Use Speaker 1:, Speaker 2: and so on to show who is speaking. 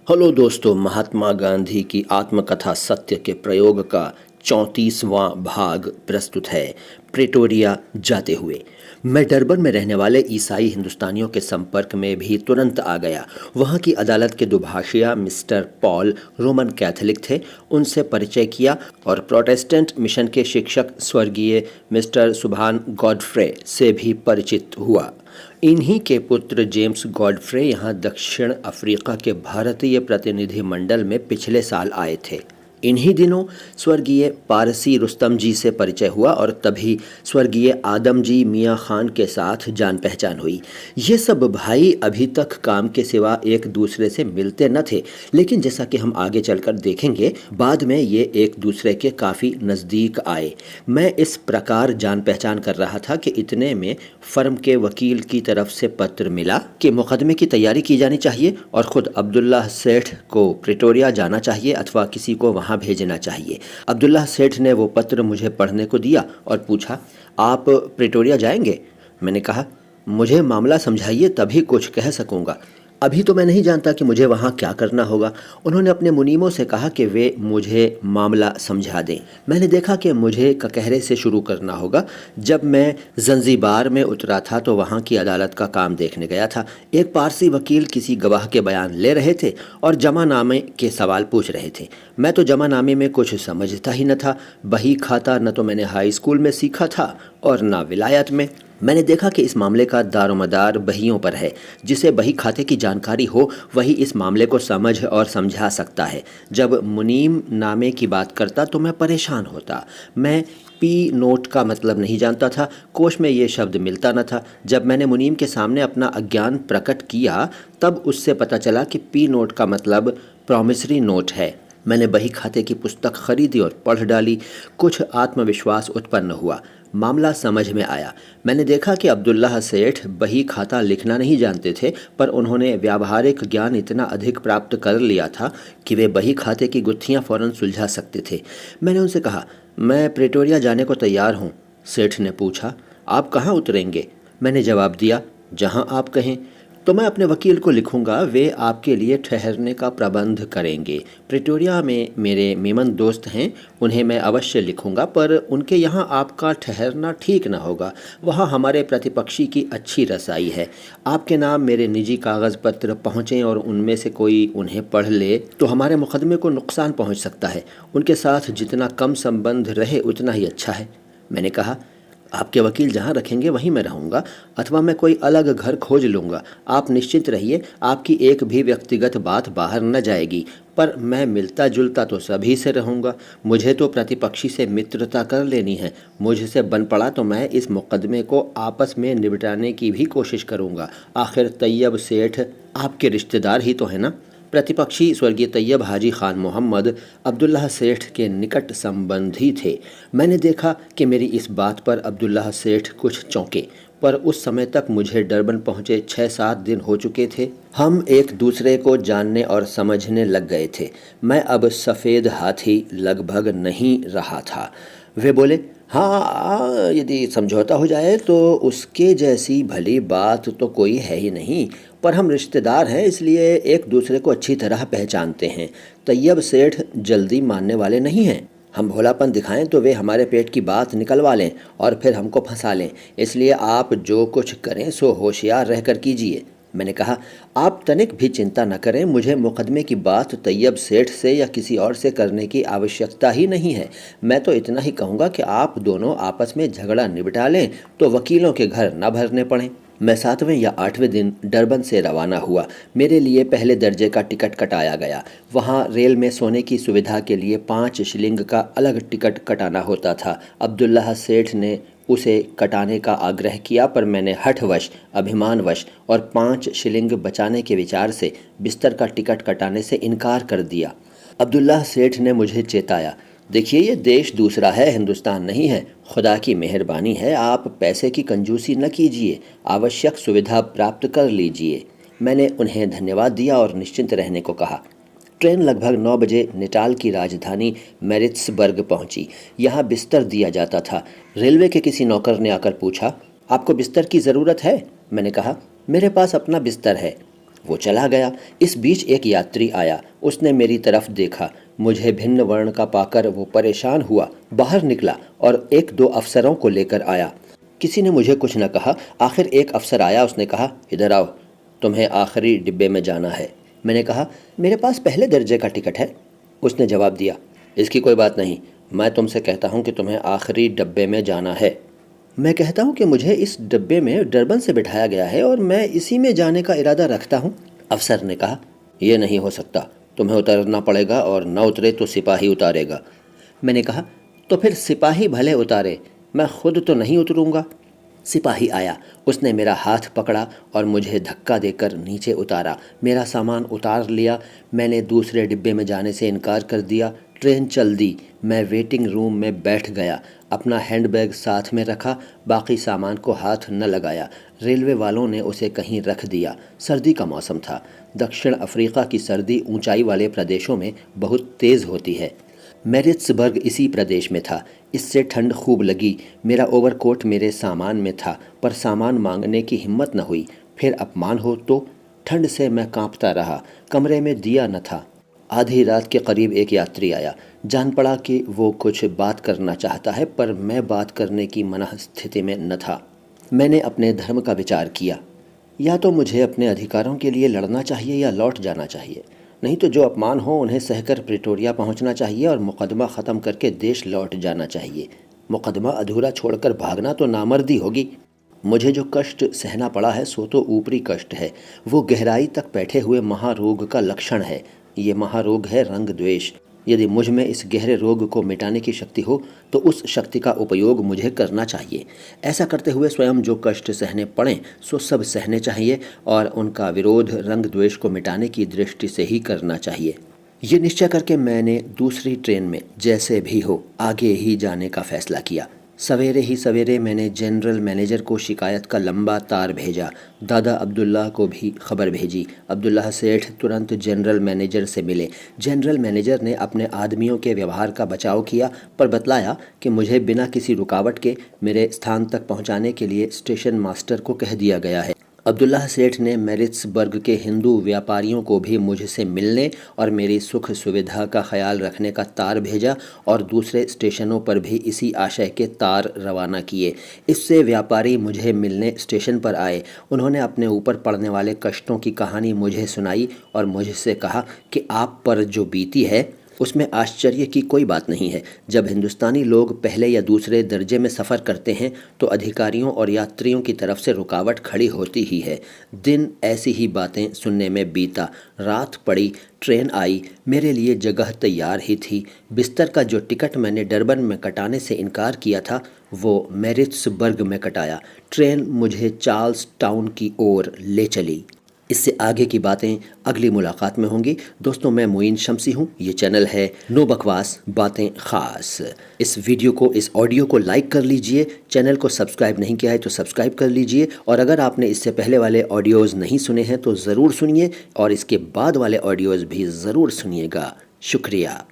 Speaker 1: Hello दोस्तों, महात्मा गांधी की आत्मकथा सत्य के प्रयोग का 34वां भाग प्रस्तुत है। प्रेटोरिया जाते हुए मैं डरबन में रहने वाले ईसाई हिंदुस्तानियों के संपर्क में भी तुरंत आ गया। वहाँ की अदालत के दुभाषिया मिस्टर पॉल रोमन कैथोलिक थे। उनसे परिचय किया और प्रोटेस्टेंट मिशन के शिक्षक स्वर्गीय मिस्टर सुभान गॉडफ्रे से भी परिचित हुआ। इन्हीं के पुत्र जेम्स गॉडफ्रे यहाँ दक्षिण अफ्रीका के भारतीय प्रतिनिधिमंडल में पिछले साल आए थे। इन्हीं दिनों स्वर्गीय पारसी रुस्तम जी से परिचय हुआ और तभी स्वर्गीय आदम जी मियाँ खान के साथ जान पहचान हुई। ये सब भाई अभी तक काम के सिवा एक दूसरे से मिलते न थे, लेकिन जैसा कि हम आगे चलकर देखेंगे, बाद में ये एक दूसरे के काफ़ी नज़दीक आए। मैं इस प्रकार जान पहचान कर रहा था कि इतने में फर्म के वकील की तरफ से पत्र मिला कि मुकदमे की तैयारी की जानी चाहिए और ख़ुद अब्दुल्लाह सेठ को प्रिटोरिया जाना चाहिए अथवा किसी को वहाँ भेजना चाहिए। अब्दुल्लाह सेठ ने वो पत्र मुझे पढ़ने को दिया और पूछा, आप प्रिटोरिया जाएंगे? मैंने कहा, मुझे मामला समझाइए तभी कुछ कह सकूँगा। अभी तो मैं नहीं जानता कि मुझे वहाँ क्या करना होगा। उन्होंने अपने मुनीमों से कहा कि वे मुझे मामला समझा दें। मैंने देखा कि मुझे ककहरे से शुरू करना होगा। जब मैं जंजीबार में उतरा था तो वहाँ की अदालत का काम देखने गया था। एक पारसी वकील किसी गवाह के बयान ले रहे थे और जमानामे के सवाल पूछ रहे थे। मैं तो जमानामे में कुछ समझता ही न था। बही खाता न तो मैंने हाई स्कूल में सीखा था और न विलायत में। मैंने देखा कि इस मामले का दारोमदार बहियों पर है। जिसे बही खाते की जानकारी हो वही इस मामले को समझ और समझा सकता है। जब मुनीम नामे की बात करता तो मैं परेशान होता। मैं पी नोट का मतलब नहीं जानता था। कोश में ये शब्द मिलता न था। जब मैंने मुनीम के सामने अपना अज्ञान प्रकट किया तब उससे पता चला कि पी नोट का मतलब प्रॉमिसरी नोट है। मैंने बही खाते की पुस्तक खरीदी और पढ़ डाली। कुछ आत्मविश्वास उत्पन्न हुआ। मामला समझ में आया। मैंने देखा कि अब्दुल्लाह सेठ बही खाता लिखना नहीं जानते थे, पर उन्होंने व्यावहारिक ज्ञान इतना अधिक प्राप्त कर लिया था कि वे बही खाते की गुत्थियां फ़ौरन सुलझा सकते थे। मैंने उनसे कहा, मैं प्रेटोरिया जाने को तैयार हूँ। सेठ ने पूछा, आप कहाँ उतरेंगे? मैंने जवाब दिया, जहाँ आप कहें। तो मैं अपने वकील को लिखूंगा, वे आपके लिए ठहरने का प्रबंध करेंगे। प्रिटोरिया में मेरे मेमन दोस्त हैं, उन्हें मैं अवश्य लिखूंगा, पर उनके यहाँ आपका ठहरना ठीक ना होगा। वहाँ हमारे प्रतिपक्षी की अच्छी रसाई है। आपके नाम मेरे निजी कागज़ पत्र पहुँचें और उनमें से कोई उन्हें पढ़ ले तो हमारे मुकदमे को नुकसान पहुँच सकता है। उनके साथ जितना कम संबंध रहे उतना ही अच्छा है। मैंने कहा, आपके वकील जहाँ रखेंगे वहीं मैं रहूँगा, अथवा मैं कोई अलग घर खोज लूँगा। आप निश्चिंत रहिए, आपकी एक भी व्यक्तिगत बात बाहर न जाएगी। पर मैं मिलता जुलता तो सभी से रहूँगा। मुझे तो प्रतिपक्षी से मित्रता कर लेनी है। मुझसे बन पड़ा तो मैं इस मुकदमे को आपस में निपटाने की भी कोशिश करूँगा। आखिर तैयब सेठ आपके रिश्तेदार ही तो है ना। प्रतिपक्षी स्वर्गीय तैयब हाजी खान मोहम्मद अब्दुल्लाह सेठ के निकट संबंधी थे। मैंने देखा कि मेरी इस बात पर अब्दुल्लाह सेठ कुछ चौंके, पर उस समय तक मुझे डरबन पहुँचे 6-7 दिन हो चुके थे। हम एक दूसरे को जानने और समझने लग गए थे। मैं अब सफ़ेद हाथी लगभग नहीं रहा था। वे बोले, हाँ, यदि समझौता हो जाए तो उसके जैसी भली बात तो कोई है ही नहीं। पर हम रिश्तेदार हैं, इसलिए एक दूसरे को अच्छी तरह पहचानते हैं। तैयब सेठ जल्दी मानने वाले नहीं हैं। हम भोलापन दिखाएं तो वे हमारे पेट की बात निकलवा लें और फिर हमको फंसा लें। इसलिए आप जो कुछ करें सो होशियार रहकर कीजिए। मैंने कहा, आप तनिक भी चिंता न करें। मुझे मुकदमे की बात तैयब सेठ से या किसी और से करने की आवश्यकता ही नहीं है। मैं तो इतना ही कहूँगा कि आप दोनों आपस में झगड़ा निपटा लें तो वकीलों के घर न भरने पड़ें। मैं 7वें या 8वें दिन डरबन से रवाना हुआ। मेरे लिए पहले दर्जे का टिकट कटाया गया। वहाँ रेल में सोने की सुविधा के लिए 5 शिलिंग का अलग टिकट कटाना होता था। अब्दुल्लाह सेठ ने उसे कटाने का आग्रह किया, पर मैंने हठवश, अभिमानवश और 5 शिलिंग बचाने के विचार से बिस्तर का टिकट कटाने से इनकार कर दिया। अब्दुल्लाह सेठ ने मुझे चेताया, देखिए, ये देश दूसरा है, हिंदुस्तान नहीं है। खुदा की मेहरबानी है, आप पैसे की कंजूसी न कीजिए, आवश्यक सुविधा प्राप्त कर लीजिए। मैंने उन्हें धन्यवाद दिया और निश्चिंत रहने को कहा। ट्रेन लगभग 9 बजे नेटाल की राजधानी मैरिट्सबर्ग पहुंची। यहाँ बिस्तर दिया जाता था। रेलवे के किसी नौकर ने आकर पूछा, आपको बिस्तर की ज़रूरत है? मैंने कहा, मेरे पास अपना बिस्तर है। वो चला गया। इस बीच एक यात्री आया, उसने मेरी तरफ देखा, मुझे भिन्न वर्ण का पाकर वो परेशान हुआ, बाहर निकला और एक दो अफसरों को लेकर आया। किसी ने मुझे कुछ न कहा। आखिर एक अफसर आया, उसने कहा, इधर आओ, तुम्हें आखिरी डिब्बे में जाना है। मैंने कहा, मेरे पास पहले दर्जे का टिकट है। उसने जवाब दिया, इसकी कोई बात नहीं, मैं तुमसे कहता हूँ कि तुम्हें आखिरी डब्बे में जाना है। मैं कहता हूँ कि मुझे इस डब्बे में डरबन से बिठाया गया है और मैं इसी में जाने का इरादा रखता हूँ। अफसर ने कहा, यह नहीं हो सकता, तुम्हें उतरना पड़ेगा और न उतरे तो सिपाही उतारेगा। मैंने कहा, तो फिर सिपाही भले उतारे, मैं खुद तो नहीं उतरूँगा। सिपाही आया, उसने मेरा हाथ पकड़ा और मुझे धक्का देकर नीचे उतारा। मेरा सामान उतार लिया। मैंने दूसरे डिब्बे में जाने से इनकार कर दिया। ट्रेन चल दी। मैं वेटिंग रूम में बैठ गया, अपना हैंडबैग साथ में रखा, बाकी सामान को हाथ न लगाया। रेलवे वालों ने उसे कहीं रख दिया। सर्दी का मौसम था। दक्षिण अफ्रीका की सर्दी ऊंचाई वाले प्रदेशों में बहुत तेज़ होती है। मैरिट्सबर्ग इसी प्रदेश में था। इससे ठंड खूब लगी। मेरा ओवरकोट मेरे सामान में था, पर सामान मांगने की हिम्मत न हुई। फिर अपमान हो तो। ठंड से मैं कांपता रहा। कमरे में दिया न था। आधी रात के करीब एक यात्री आया। जान पड़ा कि वो कुछ बात करना चाहता है, पर मैं बात करने की मनः स्थिति में न था। मैंने अपने धर्म का विचार किया। या तो मुझे अपने अधिकारों के लिए लड़ना चाहिए या लौट जाना चाहिए, नहीं तो जो अपमान हो उन्हें सहकर प्रिटोरिया पहुंचना चाहिए और मुकदमा ख़त्म करके देश लौट जाना चाहिए। मुकदमा अधूरा छोड़कर भागना तो नामर्दी होगी। मुझे जो कष्ट सहना पड़ा है सो तो ऊपरी कष्ट है, वो गहराई तक बैठे हुए महारोग का लक्षण है। ये महारोग है रंग द्वेष। यदि मुझ में इस गहरे रोग को मिटाने की शक्ति हो तो उस शक्ति का उपयोग मुझे करना चाहिए। ऐसा करते हुए स्वयं जो कष्ट सहने पड़ें सो सब सहने चाहिए और उनका विरोध रंग द्वेष को मिटाने की दृष्टि से ही करना चाहिए। ये निश्चय करके मैंने दूसरी ट्रेन में जैसे भी हो आगे ही जाने का फैसला किया। सवेरे ही सवेरे मैंने जनरल मैनेजर को शिकायत का लंबा तार भेजा। दादा अब्दुल्ला को भी खबर भेजी। अब्दुल्ला सेठ तुरंत जनरल मैनेजर से मिले। जनरल मैनेजर ने अपने आदमियों के व्यवहार का बचाव किया, पर बतलाया कि मुझे बिना किसी रुकावट के मेरे स्थान तक पहुंचाने के लिए स्टेशन मास्टर को कह दिया गया है। अब्दुल्ला सेठ ने मैरिट्सबर्ग के हिंदू व्यापारियों को भी मुझसे मिलने और मेरी सुख सुविधा का ख्याल रखने का तार भेजा और दूसरे स्टेशनों पर भी इसी आशय के तार रवाना किए। इससे व्यापारी मुझे मिलने स्टेशन पर आए। उन्होंने अपने ऊपर पड़ने वाले कष्टों की कहानी मुझे सुनाई और मुझसे कहा कि आप पर जो बीती है उसमें आश्चर्य की कोई बात नहीं है। जब हिंदुस्तानी लोग पहले या दूसरे दर्जे में सफ़र करते हैं तो अधिकारियों और यात्रियों की तरफ से रुकावट खड़ी होती ही है। दिन ऐसी ही बातें सुनने में बीता। रात पड़ी, ट्रेन आई। मेरे लिए जगह तैयार ही थी। बिस्तर का जो टिकट मैंने डरबन में कटाने से इनकार किया था वो मैरिट्सबर्ग में कटाया। ट्रेन मुझे चार्ल्स टाउन की ओर ले चली। इससे आगे की बातें अगली मुलाकात में होंगी। दोस्तों, मैं मोइन शम्सी हूँ। ये चैनल है नो बकवास बातें ख़ास। इस वीडियो को, इस ऑडियो को लाइक कर लीजिए। चैनल को सब्सक्राइब नहीं किया है तो सब्सक्राइब कर लीजिए। और अगर आपने इससे पहले वाले ऑडियोज़ नहीं सुने हैं तो ज़रूर सुनिए और इसके बाद वाले ऑडियोज़ भी ज़रूर सुनिएगा। शुक्रिया।